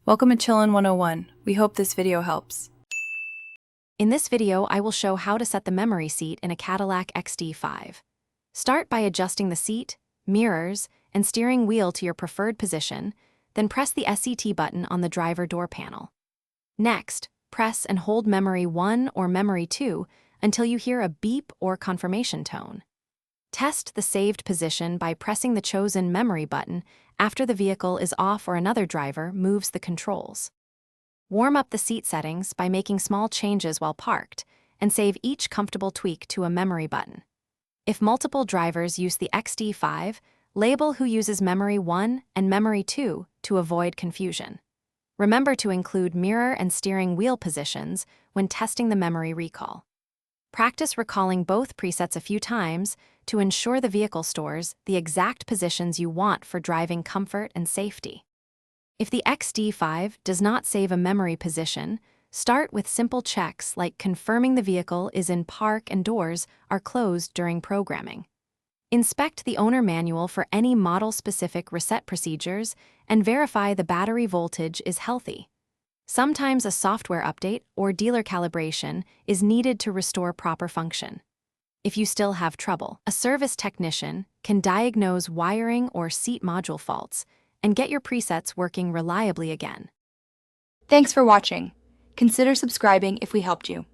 Welcome to Chillin' 101. We hope this video helps. In this video, I will show how to set the memory seat in a Cadillac XT5. Start by adjusting the seat, mirrors, and steering wheel to your preferred position, then press the SET button on the driver door panel. Next, press and hold Memory 1 or Memory 2 until you hear a beep or confirmation tone. Test the saved position by pressing the chosen memory button after the vehicle is off or another driver moves the controls. Warm up the seat settings by making small changes while parked, and save each comfortable tweak to a memory button. If multiple drivers use the XT5, label who uses Memory 1 and Memory 2 to avoid confusion. Remember to include mirror and steering wheel positions when testing the memory recall. Practice recalling both presets a few times to ensure the vehicle stores the exact positions you want for driving comfort and safety. If the XT5 does not save a memory position, start with simple checks like confirming the vehicle is in park and doors are closed during programming. Inspect the owner manual for any model-specific reset procedures and verify the battery voltage is healthy. Sometimes a software update or dealer calibration is needed to restore proper function. If you still have trouble, a service technician can diagnose wiring or seat module faults and get your presets working reliably again. Thanks for watching. Consider subscribing if we helped you.